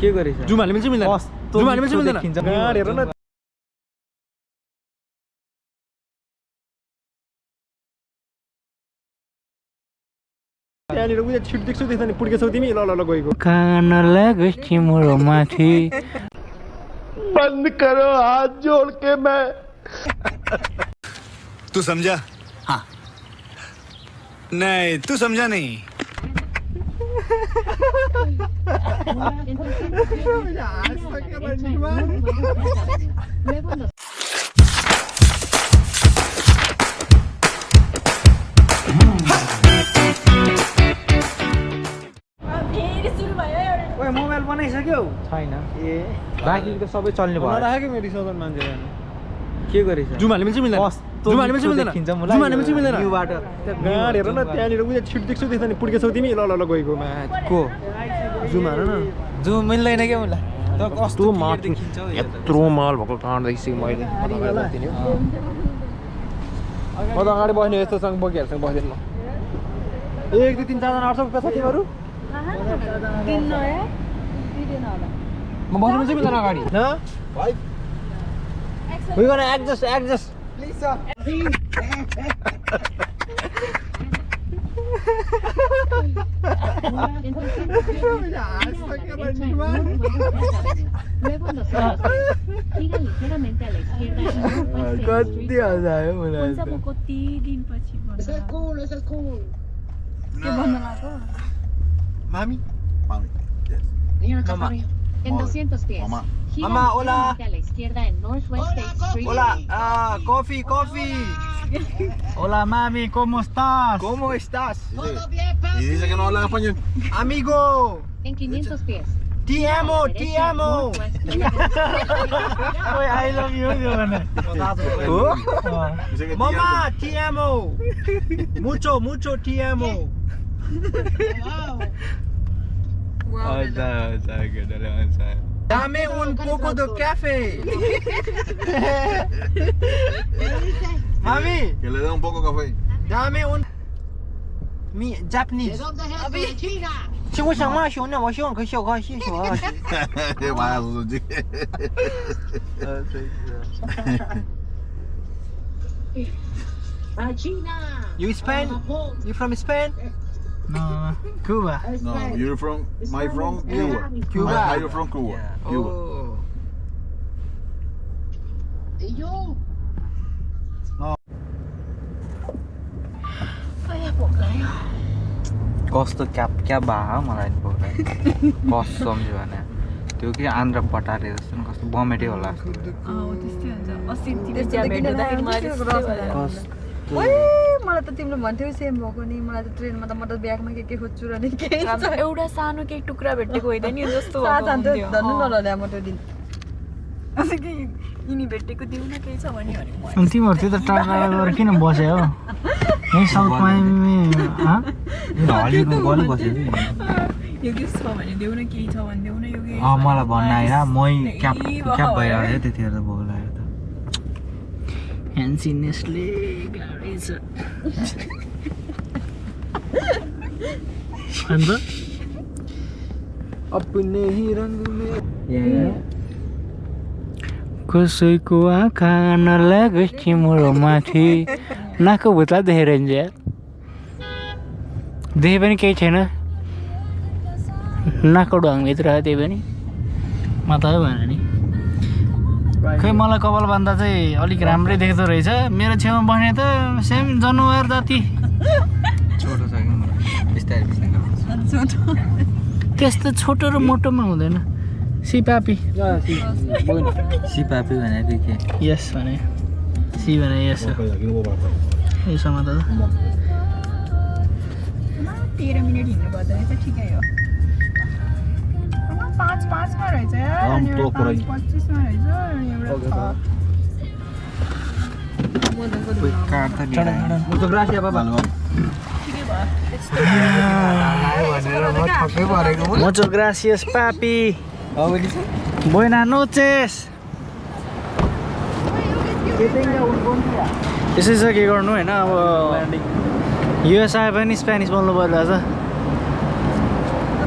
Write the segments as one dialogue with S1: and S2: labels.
S1: के गरेछ जुम हाल्नु मिल्छ मिल्दैन जुम हाल्नु मिल्छ मिल्दैन गाड हेर न त्यहाँनिर उयो छिट देख्छु त्यसमा पुड्केछौ तिमी ल ल ल गएको
S2: कान लाग्यो तिम्रो माथि
S1: बंद करो हाथ जोड़ के मैं
S3: तू समझा हाँ नहीं तू समझा नहीं
S2: ओए मोबाइल बनाइसक्यौ
S1: छैन
S2: ए
S1: बाँकी त सबै चल्ने भयो
S2: नराखेको मेरो रिसाउँछन् मान्छेले
S1: के गरेछ जुम हाल्नु मिल्छ मिल्दैन जुम हाल्नु मिल्छ मिल्दैन जुम हाल्नु मिल्छ मिल्दैन
S2: न्यूबाट
S1: गाड हेर न त्यहाँनिर उयो छिट देख्छु त्यसमा पुड्केछौ तिमी ल ल ल गएको को जुम हाल न
S2: जुम मिल्दैन के मलाई
S1: कस्तो माल यत्रो माल भएको काँड देखिसकेँ मैले म त अगाडि बस्ने यस्तोसँग बोकीहरूसँग बस्दैन म 1 2 3 4 जना आउँछ कता तिमीहरू म बस्नु मिल्छ मिल्दैन अगाडि न We gonna adjust. Please, sir.
S2: कति हजायो मलाई
S4: कति दिनपछि के भन्न लाग्यो
S1: Mami.
S3: Mamá.
S4: En 200 pies.
S3: Mamá.
S2: Mamá, hola.
S4: A la izquierda en Northwest State Street.
S2: Hola, coffee. Hola, mami, ¿cómo estás?
S1: ¿Cómo estás?
S3: Y dice que no habla español.
S2: Amigo,
S4: En 500 pies.
S2: te amo. Oye, I love you, Giovanna.
S3: Dice que
S2: Mamá, te amo. Mucho te amo. Dame un poco de café. Mami,
S3: Que le dé un poco de café.
S2: dame un Japanese. 请我想骂熊呢，我希望可小可谢谢我。
S3: Vaya su chique.
S2: You Spain? You from Spain? No, Cuba.
S3: No, you're from Cuba.
S2: Cuba.
S3: Are you from Cuba? Cuba.
S2: कस्तो क्या भा मलाई कसम चाहिँ भने त्यो के आन्द्रा पटारे जस्तो नि कस्तो बमेटै होला
S5: मलाई त तिमीले भन्थ्यौ सेम भएको नि मलाई त ट्रेनमा त म त ब्यागमा के खोज्छु र नि के
S4: एउटा सानो केही टुक्रा भेटेको होइन नि जस्तो
S5: धन्नु नलल्या म त्यो दिन
S4: यिनी भेटेको दिउ न केही छ भने
S2: अनि तिमीहरू त्यो त टाढा गएर किन बस्यो हो यही साउथमा हलिउडको गली बस्यो
S4: यो के छ भने देउ न केही छ भने देउ न यो के
S2: मलाई भन्न आएर मै क्याप भइरहेको थियो त्यतिखेर त भोक लाग्यो त ह्यान्सिनेसले गाह्रै छ अन्त
S1: अपने ही रंग में
S2: कसैको आँखा नलागोस् तिम्रो माथि नाकको भुत्ला देखेर हिँड्छ देखे पनि केही छैन नाकको ढङ्गभित्र त्यही पनि मात्रै भएन नि खै मलाई कपाल बान्दा चाहिँ अलिक राम्रै देख्दो रहेछ मेरो छेउमा बस्ने त सेम जनावर जति छोटो छ कि मलाई बिस्तारै त्यस्तो छोटो र मोटोमा हुँदैन सिपापी सिपापी भनेको के यस भने सी भने यस हो यसो मात्र
S4: 13 मिनेट हिँड्नु पर्दा चाहिँ ठिकै हो 5 मा रहेछ अनि 25 मा रहेछ अनि एउटा
S1: Muchas gracias, papá.
S2: Muchas gracias, papi. Buenas noches. यसै छ के गर्नु होइन अब युएस आए पनि स्पेनिस बोल्नु पर्दो रहेछ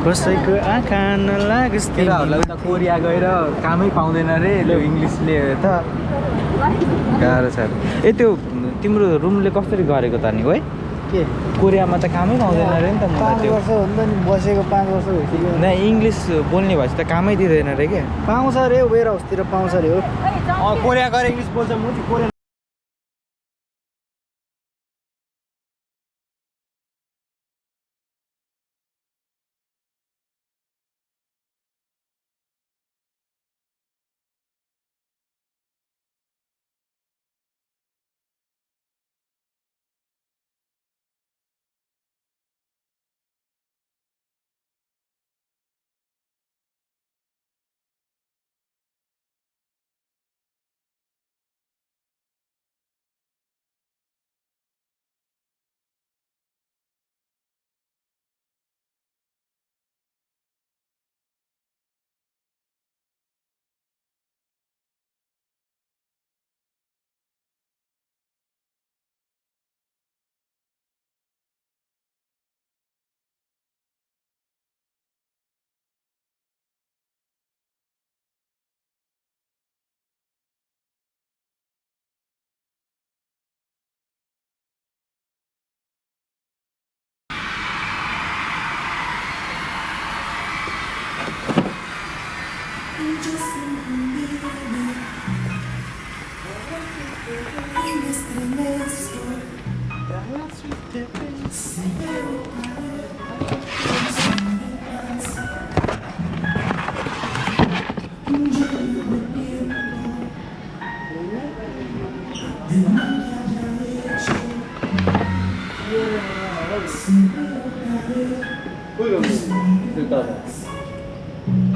S2: कसैको आँखा नलागोस्
S1: केटाहरूलाई उता कोरिया गएर कामै पाउँदैन रे ल इङ्ग्लिसले त गाह्रो छ ए त्यो तिम्रो रुमले कसरी गरेको त नि है
S2: के
S1: कोरियामा त कामै पाउँदैन रे नि त मलाई
S2: 5
S1: त्यो
S2: वर्ष भन्दा नि बसेको 5 वर्ष भइसक्यो
S1: न इङ्ग्लिस बोल्ने भएपछि त कामै दिँदैन रे के
S2: पाउँछ अरे वेयर हाउसतिर पाउँछ अरे हो
S1: कोरिया गएर इङ्ग्लिस बोल्छ म चाहिँ कोरिया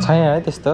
S1: छैन है त्यस्तो